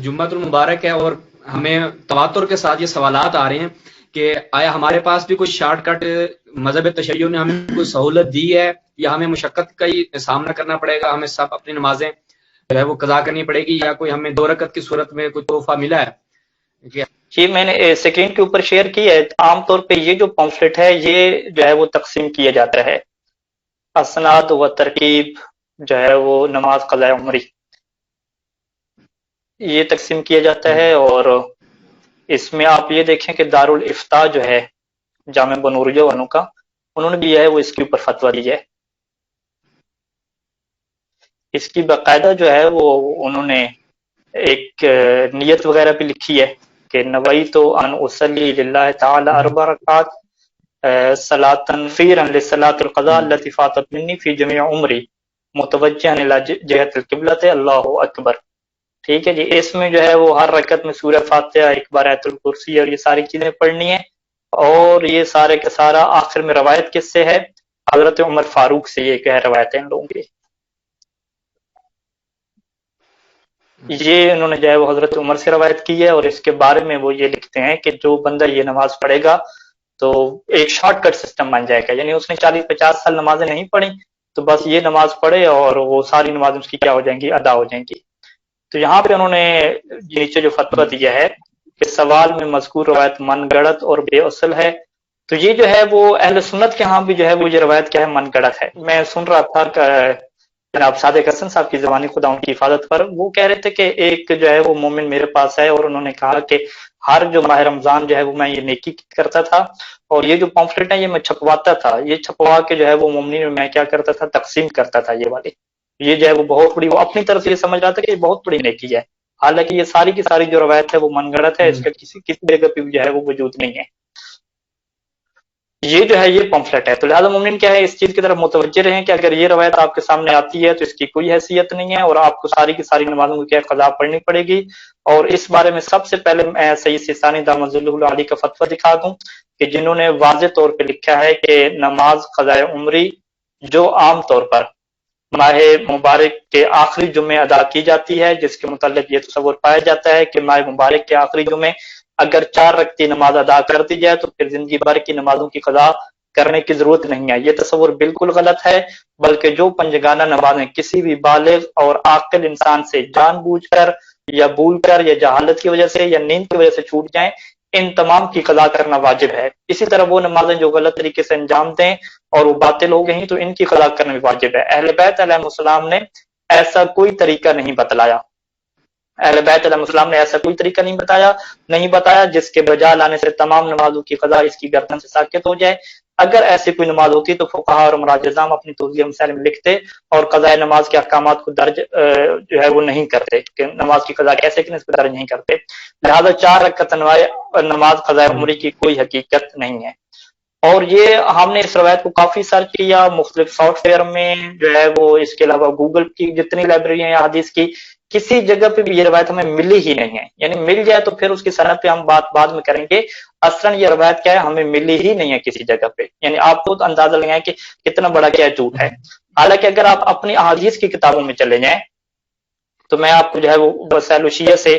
جمعۃ المبارک ہے اور ہمیں تواتر کے ساتھ یہ سوالات آ رہے ہیں کہ آیا ہمارے پاس بھی کوئی شارٹ کٹ مذہب تشیع نے ہمیں کوئی سہولت دی ہے یا ہمیں مشقت کا ہی سامنا کرنا پڑے گا، ہمیں سب اپنی نمازیں جو ہے وہ قضا کرنی پڑے گی، یا کوئی ہمیں 2 رکعت کی صورت میں کوئی تحفہ ملا ہے کہ جی میں نے اسکرین کے اوپر شیئر کی ہے. عام طور پہ یہ جو پمفلٹ ہے یہ جو ہے وہ تقسیم کیا جاتا ہے، اسناد و ترکیب جو ہے وہ نماز قضاء عمری یہ تقسیم کیا جاتا ہے. اور اس میں آپ یہ دیکھیں کہ دارالافتاء جو ہے جامع بنوریہ والوں کا، انہوں نے بھی ہے وہ اس کے اوپر فتویٰ دیا ہے. اس کی باقاعدہ جو ہے وہ انہوں نے ایک نیت وغیرہ بھی لکھی ہے کہ نویت ان اصلی للہ تعالی 4 رکعات صلاۃ فیرا لصلاۃ القضاء التي فاتت منی فی جمیع عمری متوجہا الی جہت القبلۃ اللہ اکبر. ٹھیک ہے جی. اس میں جو ہے وہ ہر رکعت میں سورہ فاتحہ، ایک بار آیت الکرسی اور یہ ساری چیزیں پڑھنی ہے. اور یہ سارے کا سارا آخر میں روایت کس سے ہے؟ حضرت عمر فاروق سے یہ کہ روایت ہے ان لوگوں کی. یہ انہوں نے جو ہے وہ حضرت عمر سے روایت کی ہے. اور اس کے بارے میں وہ یہ لکھتے ہیں کہ جو بندہ یہ نماز پڑھے گا تو ایک شارٹ کٹ سسٹم بن جائے گا، یعنی اس نے 40-50 سال نمازیں نہیں پڑھی تو بس یہ نماز پڑھے اور وہ ساری نمازیں اس کی کیا ہو جائیں گی؟ ادا ہو جائیں گی. تو یہاں پہ انہوں نے نیچے جو فتویٰ دیا ہے کہ سوال میں مذکور روایت من گڑت اور بے اصل ہے. تو یہ جو ہے وہ اہل سنت کے ہاں بھی جو ہے وہ یہ روایت کیا ہے؟ من گڑت ہے. میں سن رہا تھا کہ جناب صادق حسن صاحب کی زبانی خدا ان کی حفاظت پر، وہ کہہ رہے تھے کہ ایک جو ہے وہ مومن میرے پاس ہے اور انہوں نے کہا کہ ہر جو ماہ رمضان جو ہے وہ میں یہ نیکی کرتا تھا اور یہ جو پمفلٹ ہے یہ میں چھپواتا تھا، یہ چھپوا کے جو ہے وہ مومنین میں کیا کرتا تھا؟ تقسیم کرتا تھا یہ والی. یہ جو ہے وہ بہت بڑی، وہ اپنی طرف سے یہ سمجھ رہا تھا کہ یہ بہت بڑی نیکی ہے، حالانکہ یہ ساری کی ساری جو روایت ہے وہ من گڑت ہے، اس کا کسی جگہ پہ جو ہے وہ وجود نہیں ہے. یہ جو ہے یہ پمفلٹ ہے. تو لہٰذا مومن کیا ہے؟ اس چیز کی طرف متوجہ رہیں کہ اگر یہ روایت آپ کے سامنے آتی ہے تو اس کی کوئی حیثیت نہیں ہے اور آپ کو ساری کی ساری نمازوں کو کیا قضا پڑھنی پڑے گی. اور اس بارے میں سب سے پہلے میں سید سیستانی دامت ظلہ علی کا فتویٰ دکھا دوں کہ جنہوں نے واضح طور پہ لکھا ہے کہ نماز قضاء عمری جو عام طور پر ماہ مبارک کے آخری جمعے ادا کی جاتی ہے، جس کے متعلق یہ تصور پایا جاتا ہے کہ ماہ مبارک کے آخری جمعے اگر 4 رکعتی نماز ادا کر دی جائے تو پھر زندگی بھر کی نمازوں کی قضا کرنے کی ضرورت نہیں ہے. یہ تصور بالکل غلط ہے، بلکہ جو پنجگانہ نمازیں کسی بھی بالغ اور عاقل انسان سے جان بوجھ کر یا بھول کر یا جہالت کی وجہ سے یا نیند کی وجہ سے چھوٹ جائیں، ان تمام کی قضا کرنا واجب ہے. اسی طرح وہ نمازیں جو غلط طریقے سے انجام دیں اور وہ باطل ہو گئیں تو ان کی قضا کرنا بھی واجب ہے. اہل بیت علیہ السلام نے ایسا کوئی طریقہ نہیں بتلایا، اہل بیت علیہ السلام نے ایسا کوئی طریقہ نہیں بتایا جس کے بجا لانے سے تمام نمازوں کی قضا اس کی گردن سے ساقط ہو جائے. اگر ایسی کوئی نماز ہوتی تو فقہا اور مراجعام اپنی توضیح مسائل میں لکھتے اور قضاء نماز کے احکامات کو درج جو ہے وہ نہیں کرتے کہ نماز کی قضا کیسے کریں، اس پہ درج نہیں کرتے. لہذا 4 رکعت نماز قضاء عمری کی کوئی حقیقت نہیں ہے. اور یہ ہم نے اس روایت کو کافی سرچ کیا مختلف سافٹ ویئر میں جو ہے وہ، اس کے علاوہ گوگل کی جتنی لائبریری ہیں حدیث کی، کسی جگہ پہ بھی یہ روایت ہمیں ملی ہی نہیں ہے. یعنی مل جائے تو پھر اس کی سند پہ ہم بات بعد میں کریں گے. اصلاً یہ روایت کیا ہے؟ ہمیں ملی ہی نہیں ہے کسی جگہ پہ. یعنی آپ کو اندازہ لگائیں کہ کتنا بڑا کیا جھوٹ ہے. حالانکہ اگر آپ اپنی احادیث کی کتابوں میں چلے جائیں تو میں آپ کو جو ہے وہ وسائل الشیعہ سے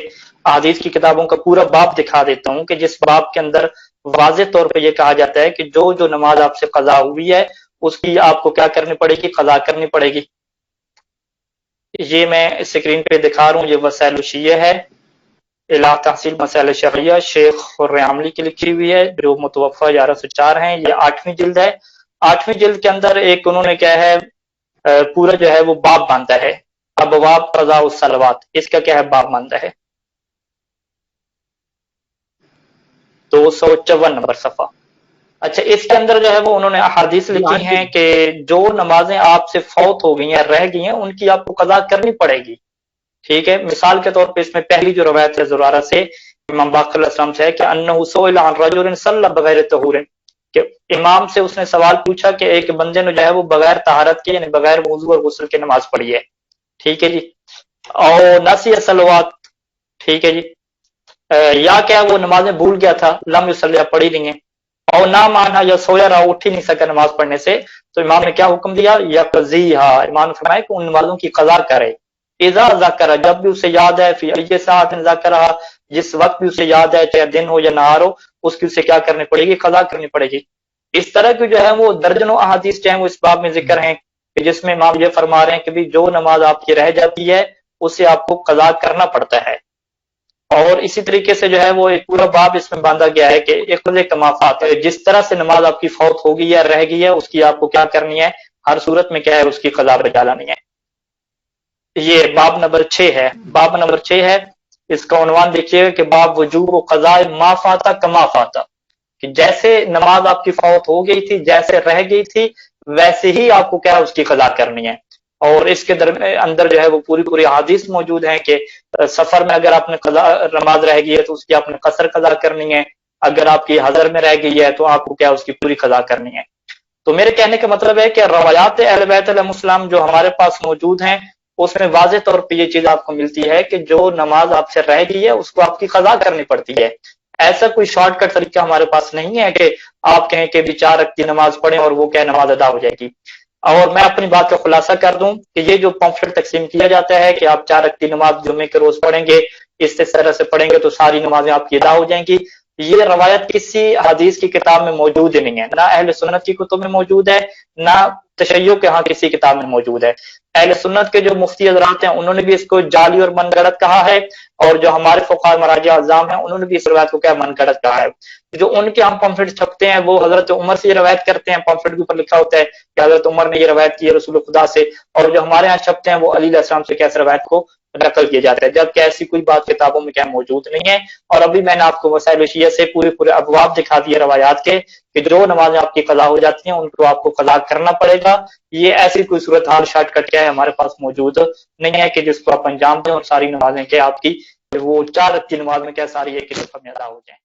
احادیث کی کتابوں کا پورا باب دکھا دیتا ہوں کہ جس باب کے اندر واضح طور پہ یہ کہا جاتا ہے کہ جو نماز آپ سے قضا ہوئی ہے اس کی آپ کو کیا کرنی پڑے گی؟ قضا کرنی پڑے گی. یہ میں اسکرین پہ دکھا رہا ہوں، یہ وسائل الشیعہ ہے، الاح تحصیل مسائل شرعیہ، شیخ خرعاملی کی لکھی ہوئی ہے جو متوفہ 1104 ہیں. یہ 8ویں جلد ہے. 8ویں جلد کے اندر ایک انہوں نے کیا ہے پورا جو ہے وہ باب باندھا ہے، ابواب قضاء الصلوات. اس کا کیا ہے؟ باب باندھا ہے. 254 نمبر صفحہ. اچھا، اس کے اندر جو ہے وہ انہوں نے احادیث لکھی ہیں کہ جو نمازیں آپ سے فوت ہو گئی ہیں، رہ گئی ہیں، ان کی آپ کو قضا کرنی پڑے گی. ٹھیک ہے. مثال کے طور پہ اس میں پہلی جو روایت ہے زرارہ سے امام باقر علیہ السلام سے ہے کہ انہ سئل عن رجل صلی بغیر طہور، کہ امام سے اس نے سوال پوچھا کہ ایک بندے نے جو ہے وہ بغیر طہارت کے یعنی بغیر وضو اور غسل کے نماز پڑھی ہے. ٹھیک ہے جی. اور نسی صلوات، ٹھیک ہے جی، یا کیا وہ نمازیں بھول گیا تھا، لم یصلی، پڑھی نہیں ہیں، اور نہ مانا یا سویا رہا، اٹھ ہی نہیں سکا نماز پڑھنے سے، تو امام نے کیا حکم دیا؟ یقضیہا، امام نے فرمایا کہ ان نمازوں کی قضا کرے. اذا ذکر جب بھی اسے یاد ہے، فی ای ساعت ذکر جس وقت بھی اسے یاد ہے، چاہے دن ہو یا نہار ہو، اس کی اسے کیا کرنی پڑے گی؟ قضا کرنی پڑے گی۔ اس طرح کی جو ہے وہ درجنوں احادیث جو ہیں وہ اس باب میں ذکر ہیں کہ جس میں امام یہ فرما رہے ہیں کہ بھی جو نماز آپ کی رہ جاتی ہے اسے آپ کو قضا کرنا پڑتا ہے۔ اور اسی طریقے سے جو ہے وہ ایک پورا باب اس میں باندھا گیا ہے کہ اقض کمافات، جس طرح سے نماز آپ کی فوت ہو گئی ہے، رہ گئی ہے، اس کی آپ کو کیا کرنی ہے؟ ہر صورت میں کیا ہے؟ اس کی قضا بجا لانی ہے۔ یہ باب نمبر 6 ہے۔ باب نمبر 6 ہے، اس کا عنوان دیکھیے کہ باب وجوب و قضاء ما فاتا کما فاتا، کہ جیسے نماز آپ کی فوت ہو گئی تھی، جیسے رہ گئی تھی، ویسے ہی آپ کو کیا ہے؟ اس کی قضا کرنی ہے۔ اور اس کے اندر جو ہے وہ پوری حدیث موجود ہیں کہ سفر میں اگر آپ نے قضا نماز رہ گئی ہے تو اس کی آپ نے قصر قضا کرنی ہے، اگر آپ کی حضر میں رہ گئی ہے تو آپ کو کیا اس کی پوری قضا کرنی ہے۔ تو میرے کہنے کا مطلب ہے کہ روایات اہل بیت علیہ السلام جو ہمارے پاس موجود ہیں اس میں واضح طور پہ یہ چیز آپ کو ملتی ہے کہ جو نماز آپ سے رہ گئی ہے اس کو آپ کی قضا کرنی پڑتی ہے۔ ایسا کوئی شارٹ کٹ طریقہ ہمارے پاس نہیں ہے کہ آپ کہیں کہ بھی 4 رکعت نماز پڑھیں اور وہ کیا نماز ادا ہو جائے گی۔ اور میں اپنی بات کا خلاصہ کر دوں کہ یہ جو پمفلٹ تقسیم کیا جاتا ہے کہ آپ 4 رکعت نماز جمعے کے روز پڑھیں گے، اس طرح سے پڑھیں گے تو ساری نمازیں آپ کی ادا ہو جائیں گی، یہ روایت کسی حدیث کی کتاب میں موجود ہی نہیں ہے، نہ اہل سنت کی کتب میں موجود ہے، نہ تشیع کے ہاں کسی کتاب میں موجود ہے۔ اہل سنت کے جو مفتی حضرات ہیں انہوں نے بھی اس کو جعلی اور من گڑت کہا ہے، اور جو ہمارے فقہاء مراجع اعظام ہیں انہوں نے بھی اس روایت کو کیا من گڑت کہا ہے۔ جو ان کے ہم پمفلٹ چھپتے ہیں وہ حضرت عمر سے یہ روایت کرتے ہیں، پمفلٹ کے اوپر لکھا ہوتا ہے کہ حضرت عمر نے یہ روایت کی ہے رسول خدا سے، اور جو ہمارے ہاں چھپتے ہیں وہ علی علیہ السلام سے کیسے روایت کو نقل کیا جاتا ہے، جبکہ ایسی کوئی بات کتابوں میں کیا موجود نہیں ہے۔ اور ابھی میں نے آپ کو وسائل شیعہ سے پورے ابواب دکھا دیے روایات کے کہ جو نمازیں آپ کی قضا ہو جاتی ہیں ان کو آپ کو قضا کرنا پڑے گا۔ یہ ایسی کوئی صورتحال شارٹ کٹ کیا ہے ہمارے پاس موجود نہیں ہے کہ جس کو آپ انجام دیں اور ساری نمازیں کیا آپ کی وہ 4 رکعت کی نماز میں کیا ساری ایک ہی دفعہ میں ادا ہو جائیں۔